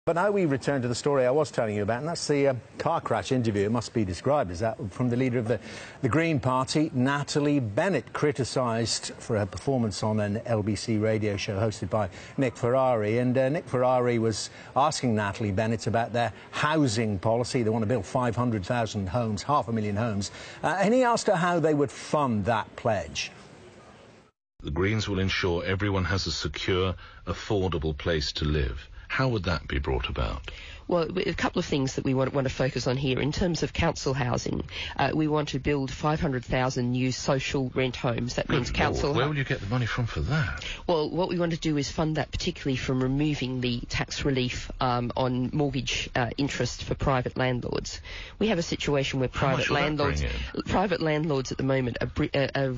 But now we return to the story I was telling you about, and that's the car crash interview. It must be described as that from the leader of the Green Party, Natalie Bennett, criticised for her performance on an LBC radio show hosted by Nick Ferrari. And Nick Ferrari was asking Natalie Bennett about their housing policy. They want to build 500,000 homes, 500,000 homes. And he asked her how they would fund that pledge. The Greens will ensure everyone has a secure, affordable place to live. How would that be brought about? Well, a couple of things that we want to focus on here. In terms of council housing, we want to build 500,000 new social rent homes. That means council... Where will you get the money from for that? Well, what we want to do is fund that particularly from removing the tax relief on mortgage interest for private landlords. We have a situation where private landlords at the moment are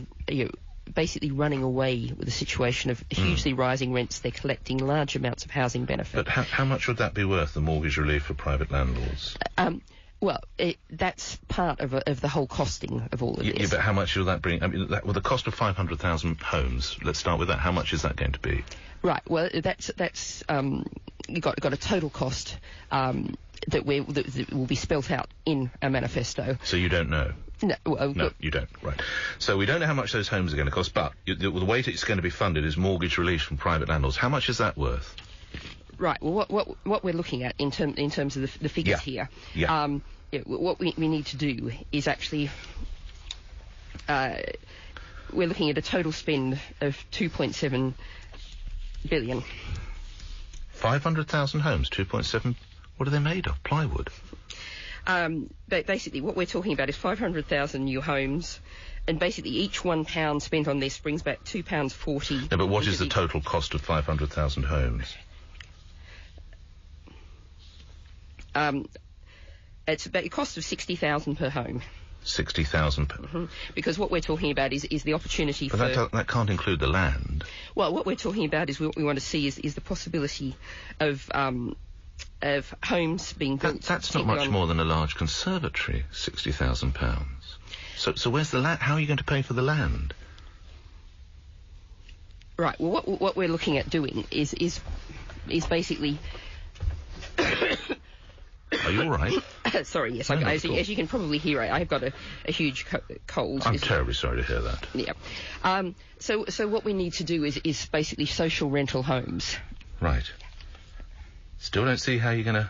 basically running away with a situation of hugely rising rents. They're collecting large amounts of housing benefit. But how much would that be worth, the mortgage relief for private landlords? Well, that's part of the whole costing of all of this. Yeah, but how much will that bring? I mean, the cost of 500,000 homes, let's start with that. How much is that going to be? Right, well, that's you've got a total cost that will be spelt out in a manifesto. So you don't know? No, no, you don't. Right. So we don't know how much those homes are going to cost, but the way it's going to be funded is mortgage relief from private landlords. How much is that worth? Right. Well, what we're looking at in terms of the figures here, what we need to do is actually we're looking at a total spend of 2.7 billion. 500,000 homes, 2.7. What are they made of? Plywood. Basically, what we're talking about is 500,000 new homes, and basically each £1 spent on this brings back £2.40. No, but what is the total cost of 500,000 homes? It's about a cost of 60,000 per home. 60,000 per... Mm-hmm. Because what we're talking about is the opportunity but for... that can't include the land. Well, what we're talking about is what we want to see is the possibility of homes being built... That's not much more than a large conservatory, £60,000. So where's the land? How are you going to pay for the land? Right, well, what we're looking at doing is basically... Are you all right? Sorry, yes. No, as you can probably hear, I've got a huge cold. I'm terribly sorry to hear that. Yeah. So what we need to do is basically social rental homes. Right. Still don't see how you're going to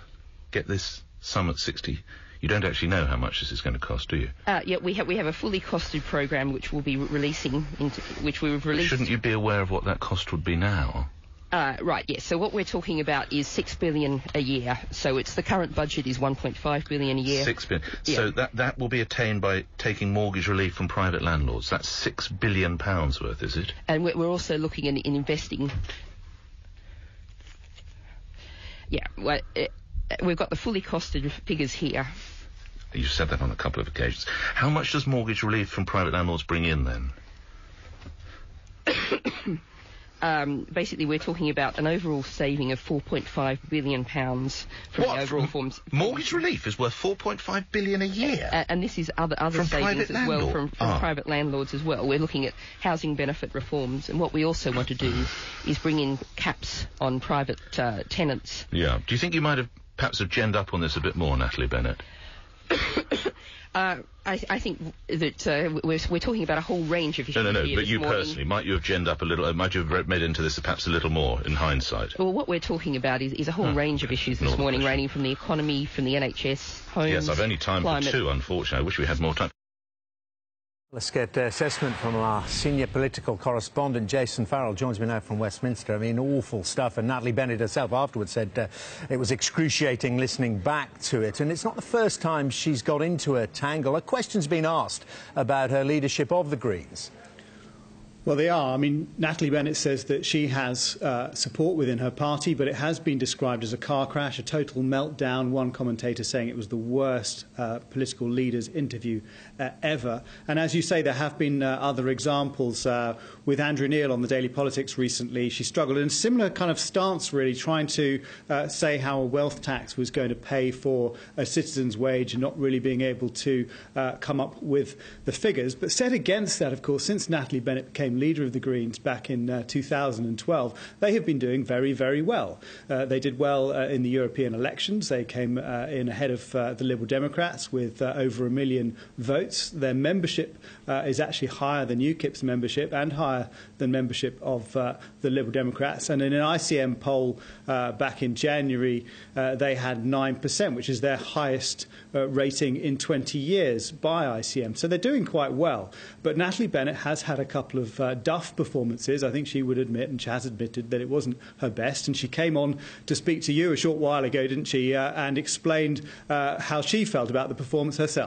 get this sum at 60. You don't actually know how much this is going to cost, do you? Yeah, we have a fully costed program which we'll be releasing, which we've released. Shouldn't you be aware of what that cost would be now? Right, yes. So what we're talking about is $6 billion a year. So the current budget is $1.5 billion a year. $6 billion. Yeah. So that will be attained by taking mortgage relief from private landlords. That's £6 billion worth, is it? And we're also looking in investing. Yeah, well, we've got the fully costed figures here. You've said that on a couple of occasions. How much does mortgage relief from private landlords bring in, then? Basically, we're talking about an overall saving of £4.5 billion from the overall forms. Mortgage relief is worth £4.5 billion a year? And this is other savings as well from private landlords as well. We're looking at housing benefit reforms, and what we also want to do is bring in caps on private tenants. Yeah. Do you think you might have perhaps ginned up on this a bit more, Natalie Bennett? I think that we're talking about a whole range of issues. No, but you personally, might you have ginned up a little, might you have read into this perhaps a little more in hindsight? Well, what we're talking about is a whole range of issues this morning, ranging from the economy, from the NHS, homes, Yes, I've only time for two, unfortunately. I wish we had more time. Let's get assessment from our senior political correspondent, Jason Farrell, joins me now from Westminster. I mean, awful stuff. And Natalie Bennett herself afterwards said it was excruciating listening back to it. And it's not the first time she's got into a tangle. A question's been asked about her leadership of the Greens. Well, they are. I mean, Natalie Bennett says that she has support within her party, but it has been described as a car crash, a total meltdown. One commentator saying it was the worst political leaders interview ever. And as you say, there have been other examples. With Andrew Neil on the Daily Politics recently, she struggled in a similar kind of stance, really, trying to say how a wealth tax was going to pay for a citizen's wage and not really being able to come up with the figures. But set against that, of course, since Natalie Bennett became ICM, leader of the Greens, back in 2012, they have been doing very, very well. They did well in the European elections. They came in ahead of the Liberal Democrats with over 1 million votes. Their membership is actually higher than UKIP's membership and higher than membership of the Liberal Democrats. And in an ICM poll back in January, they had 9%, which is their highest rating in 20 years by ICM. So they're doing quite well. But Natalie Bennett has had a couple of duff performances. I think she would admit, and she has admitted, that it wasn't her best. And she came on to speak to you a short while ago, didn't she, and explained how she felt about the performance herself.